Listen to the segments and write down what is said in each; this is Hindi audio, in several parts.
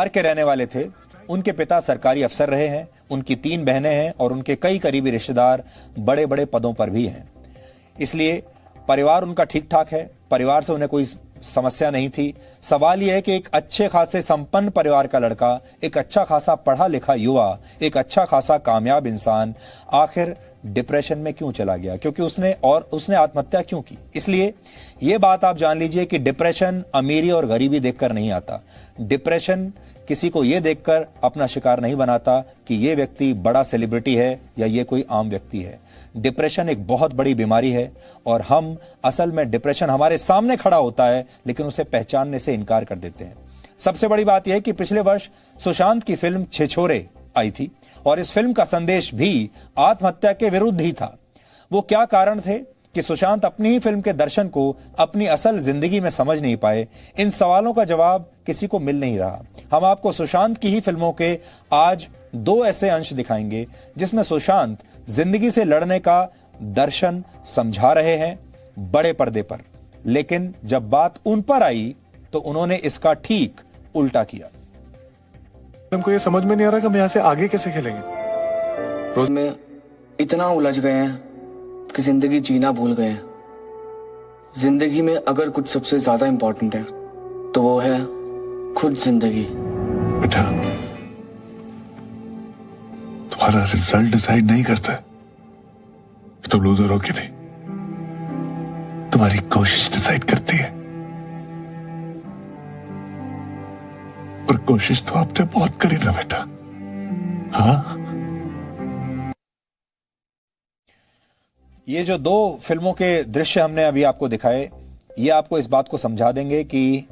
बिहार के रहने वाले थे। उनके पिता सरकारी अफसर रहे हैं, उनकी 3 बहनें हैं और उनके कई करीबी रिश्तेदार बड़े बड़े पदों पर भी हैं। इसलिए परिवार उनका ठीक ठाक है, परिवार से उन्हें कोई समस्या नहीं थी। सवाल यह है कि एक अच्छे खासे संपन्न परिवार का लड़का, एक अच्छा खासा पढ़ा लिखा युवा, एक अच्छा खासा कामयाब इंसान आखिर डिप्रेशन में क्यों चला गया, क्योंकि उसने आत्महत्या क्यों की। इसलिए यह बात आप जान लीजिए कि डिप्रेशन अमीरी और गरीबी देखकर नहीं आता। डिप्रेशन किसी को यह देखकर अपना शिकार नहीं बनाता कि यह व्यक्ति बड़ा सेलिब्रिटी है या यह कोई आम व्यक्ति है। डिप्रेशन एक बहुत बड़ी बीमारी है और हम असल में डिप्रेशन हमारे सामने खड़ा होता है लेकिन उसे पहचानने से इनकार कर देते हैं। सबसे बड़ी बात यह है कि पिछले वर्ष सुशांत की फिल्म छिछोरे आई थी और इस फिल्म का संदेश भी आत्महत्या के विरुद्ध ही था। वो क्या कारण थे कि सुशांत अपनी ही फिल्म के दर्शन को अपनी असल जिंदगी में समझ नहीं पाए, इन सवालों का जवाब किसी को मिल नहीं रहा। हम आपको सुशांत की ही फिल्मों के आज 2 ऐसे अंश दिखाएंगे जिसमें सुशांत जिंदगी से लड़ने का दर्शन समझा रहे हैं बड़े पर्दे पर, लेकिन जब बात उन पर आई तो उन्होंने इसका ठीक उल्टा किया। हमको ये समझ में नहीं आ रहा कि हम यहाँ से आगे कैसे खेलेंगे। रोज में इतना उलझ गए हैं कि जिंदगी जीना भूल गए हैं। जिंदगी में अगर कुछ सबसे ज्यादा इंपॉर्टेंट है तो वो है खुद जिंदगी। बेटा, तुम्हारा रिजल्ट डिसाइड नहीं करता है तुम लूजर हो कि नहीं, तुम्हारी कोशिश डिसाइड करती है। पर कोशिश तो आपने बहुत करी ना बेटा। हाँ, ये जो 2 फिल्मों के दृश्य हमने अभी आपको दिखाए, ये आपको इस बात को समझा देंगे कि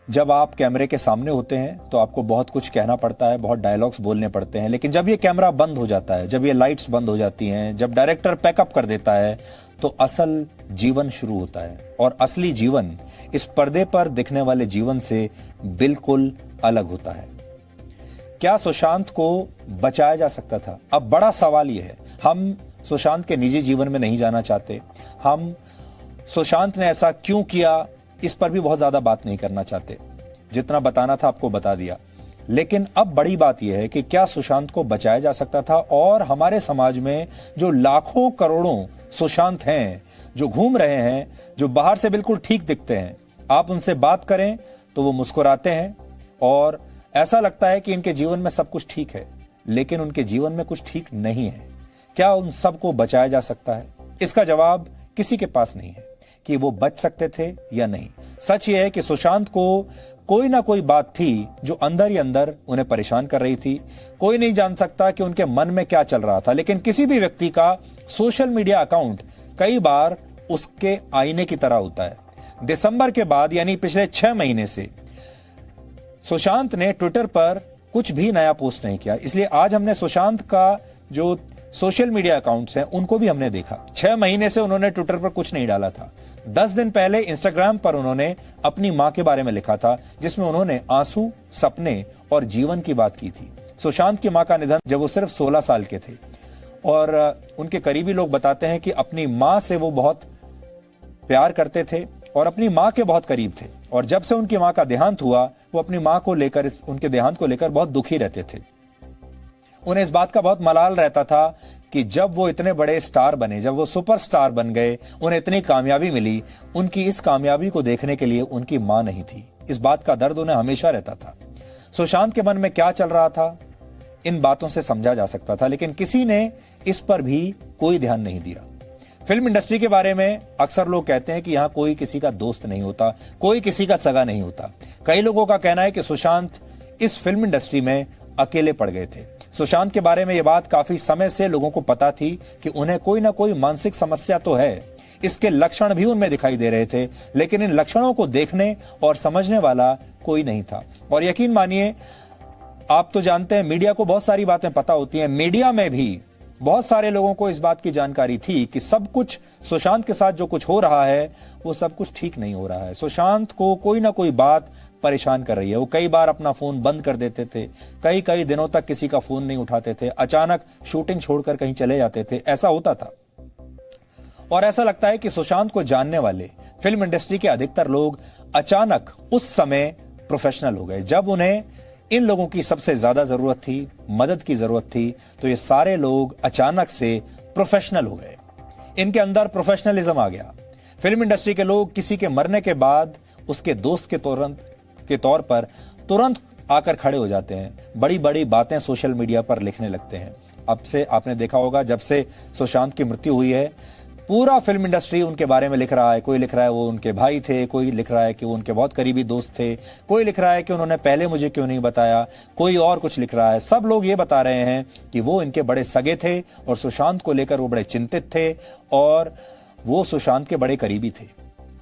जब आप कैमरे के सामने होते हैं तो आपको बहुत कुछ कहना पड़ता है, बहुत डायलॉग्स बोलने पड़ते हैं, लेकिन जब ये कैमरा बंद हो जाता है, जब ये लाइट्स बंद हो जाती हैं, जब डायरेक्टर पैकअप कर देता है तो असल जीवन शुरू होता है। और असली जीवन इस पर्दे पर दिखने वाले जीवन से बिल्कुल अलग होता है। क्या सुशांत को बचाया जा सकता था? अब बड़ा सवाल यह है, हम सुशांत के निजी जीवन में नहीं जाना चाहते, हम सुशांत ने ऐसा क्यों किया इस पर भी बहुत ज्यादा बात नहीं करना चाहते। जितना बताना था आपको बता दिया, लेकिन अब बड़ी बात यह है कि क्या सुशांत को बचाया जा सकता था? और हमारे समाज में जो लाखों करोड़ों सुशांत हैं, जो घूम रहे हैं, जो बाहर से बिल्कुल ठीक दिखते हैं, आप उनसे बात करें तो वो मुस्कुराते हैं और ऐसा लगता है कि इनके जीवन में सब कुछ ठीक है, लेकिन उनके जीवन में कुछ ठीक नहीं है। क्या उन सबको बचाया जा सकता है? इसका जवाब किसी के पास नहीं है कि वो बच सकते थे या नहीं। सच ये है कि सुशांत को कोई ना कोई बात थी जो अंदर ही अंदर उन्हें परेशान कर रही थी। कोई नहीं जान सकता कि उनके मन में क्या चल रहा था, लेकिन किसी भी व्यक्ति का सोशल मीडिया अकाउंट कई बार उसके आईने की तरह होता है। दिसंबर के बाद यानी पिछले 6 महीने से सुशांत ने ट्विटर पर कुछ भी नया पोस्ट नहीं किया, इसलिए आज हमने सुशांत का जो सोशल मीडिया अकाउंट्स हैं उनको भी हमने देखा। 6 महीने से उन्होंने ट्विटर पर कुछ नहीं डाला था। 10 दिन पहले इंस्टाग्राम पर उन्होंने अपनी मां के बारे में लिखा था, जिसमें उन्होंने आंसू, सपने और जीवन की बात की थी। सुशांत की मां का निधन जब वो सिर्फ 16 साल के थे और उनके करीबी लोग बताते हैं कि अपनी मां से वो बहुत प्यार करते थे और अपनी मां के बहुत करीब थे, और जब से उनकी मां का देहांत हुआ वो अपनी मां को लेकर, उनके देहांत को लेकर बहुत दुखी रहते थे। उन्हें इस बात का बहुत मलाल रहता था कि जब वो इतने बड़े स्टार बने, जब वो सुपरस्टार बन गए, उन्हें इतनी कामयाबी मिली, उनकी इस कामयाबी को देखने के लिए उनकी मां नहीं थी। इस बात का दर्द उन्हें हमेशा रहता था। सुशांत के मन में क्या चल रहा था इन बातों से समझा जा सकता था, लेकिन किसी ने इस पर भी कोई ध्यान नहीं दिया। फिल्म इंडस्ट्री के बारे में अक्सर लोग कहते हैं कि यहां कोई किसी का दोस्त नहीं होता, कोई किसी का सगा नहीं होता। कई लोगों का कहना है कि सुशांत इस फिल्म इंडस्ट्री में अकेले पड़ गए थे। सुशांत के बारे में यह बात काफी समय से लोगों को पता थी कि उन्हें कोई ना कोई मानसिक समस्या तो है, इसके लक्षण भी उनमें दिखाई दे रहे थे, लेकिन इन लक्षणों को देखने और समझने वाला कोई नहीं था। और यकीन मानिए, आप तो जानते हैं मीडिया को बहुत सारी बातें पता होती हैं। मीडिया में भी बहुत सारे लोगों को इस बात की जानकारी थी कि सब कुछ सुशांत के साथ जो कुछ हो रहा है वो सब कुछ ठीक नहीं हो रहा है। सुशांत को कोई ना कोई बात परेशान कर रही है। वो कई बार अपना फोन बंद कर देते थे, कई दिनों तक किसी का फोन नहीं उठाते थे, अचानक शूटिंग छोड़कर कहीं चले जाते थे, ऐसा होता था। और ऐसा लगता है कि सुशांत को जानने वाले फिल्म इंडस्ट्री के अधिकतर लोग अचानक उस समय प्रोफेशनल हो गए जब उन्हें इन लोगों की सबसे ज्यादा जरूरत थी, मदद की जरूरत थी, तो ये सारे लोग अचानक से प्रोफेशनल हो गए। इनके अंदर प्रोफेशनलिज्म आ गया। फिल्म इंडस्ट्री के लोग किसी के मरने के बाद उसके दोस्त के तौर पर तुरंत आकर खड़े हो जाते हैं, बड़ी बड़ी बातें सोशल मीडिया पर लिखने लगते हैं। अब से आपने देखा होगा, जब से सुशांत की मृत्यु हुई है, पूरा फिल्म इंडस्ट्री उनके बारे में लिख रहा है। कोई लिख रहा है वो उनके भाई थे, कोई लिख रहा है कि वो उनके बहुत करीबी दोस्त थे, कोई लिख रहा है कि उन्होंने पहले मुझे क्यों नहीं बताया, कोई और कुछ लिख रहा है। सब लोग ये बता रहे हैं कि वो इनके बड़े सगे थे और सुशांत को लेकर वो बड़े चिंतित थे और वो सुशांत के बड़े करीबी थे।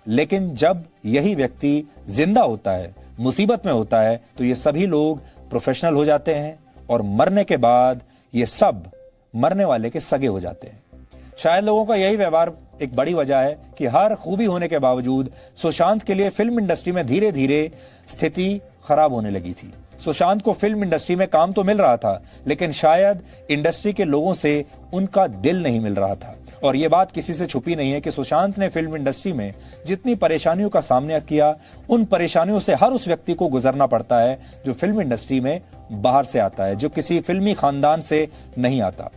लेकिन जब यही व्यक्ति जिंदा होता है, मुसीबत में होता है, तो ये सभी लोग प्रोफेशनल हो जाते हैं और मरने के बाद ये सब मरने वाले के सगे हो जाते हैं। शायद लोगों का यही व्यवहार एक बड़ी वजह है कि हर खूबी होने के बावजूद सुशांत के लिए फिल्म इंडस्ट्री में धीरे धीरे स्थिति खराब होने लगी थी। सुशांत को फिल्म इंडस्ट्री में काम तो मिल रहा था, लेकिन शायद इंडस्ट्री के लोगों से उनका दिल नहीं मिल रहा था। और यह बात किसी से छुपी नहीं है कि सुशांत ने फिल्म इंडस्ट्री में जितनी परेशानियों का सामना किया, उन परेशानियों से हर उस व्यक्ति को गुजरना पड़ता है जो फिल्म इंडस्ट्री में बाहर से आता है, जो किसी फिल्मी खानदान से नहीं आता।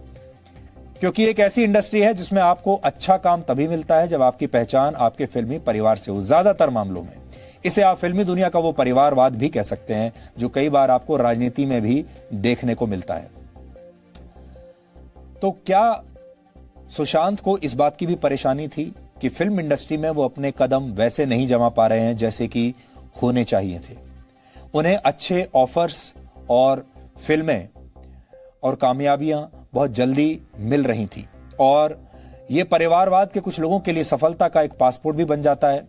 क्योंकि एक ऐसी इंडस्ट्री है जिसमें आपको अच्छा काम तभी मिलता है जब आपकी पहचान आपके फिल्मी परिवार से हो। ज्यादातर मामलों में इसे आप फिल्मी दुनिया का वो परिवारवाद भी कह सकते हैं जो कई बार आपको राजनीति में भी देखने को मिलता है। तो क्या सुशांत को इस बात की भी परेशानी थी कि फिल्म इंडस्ट्री में वो अपने कदम वैसे नहीं जमा पा रहे हैं जैसे कि होने चाहिए थे? उन्हें अच्छे ऑफर्स और फिल्में और कामयाबियां बहुत जल्दी मिल रही थी और यह परिवारवाद के कुछ लोगों के लिए सफलता का एक पासपोर्ट भी बन जाता है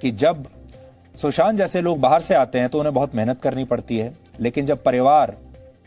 कि जब सुशांत जैसे लोग बाहर से आते हैं तो उन्हें बहुत मेहनत करनी पड़ती है, लेकिन जब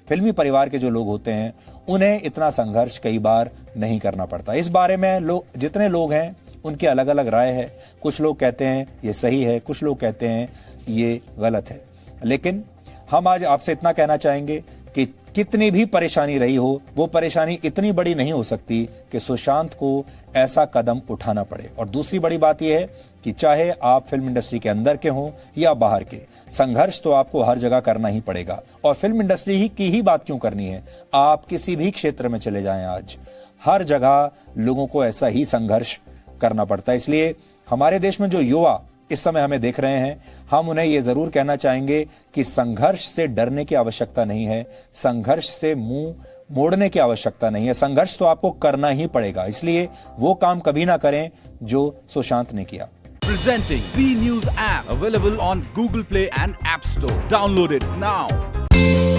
फिल्मी परिवार के जो लोग होते हैं उन्हें इतना संघर्ष कई बार नहीं करना पड़ता। इस बारे में जितने लोग हैं उनकी अलग अलग राय है। कुछ लोग कहते हैं ये सही है, कुछ लोग कहते हैं ये गलत है। लेकिन हम आज आपसे इतना कहना चाहेंगे कि कितनी भी परेशानी रही हो, वो परेशानी इतनी बड़ी नहीं हो सकती कि सुशांत को ऐसा कदम उठाना पड़े। और दूसरी बड़ी बात यह है कि चाहे आप फिल्म इंडस्ट्री के अंदर के हों या बाहर के, संघर्ष तो आपको हर जगह करना ही पड़ेगा। और फिल्म इंडस्ट्री की ही बात क्यों करनी है, आप किसी भी क्षेत्र में चले जाएं, आज हर जगह लोगों को ऐसा ही संघर्ष करना पड़ता है। इसलिए हमारे देश में जो युवा इस समय हमें देख रहे हैं, हम उन्हें यह जरूर कहना चाहेंगे कि संघर्ष से डरने की आवश्यकता नहीं है, संघर्ष से मुंह मोड़ने की आवश्यकता नहीं है। संघर्ष तो आपको करना ही पड़ेगा, इसलिए वो काम कभी ना करें जो सुशांत ने किया। Presenting B News app available on Google Play and App Store. Download it now.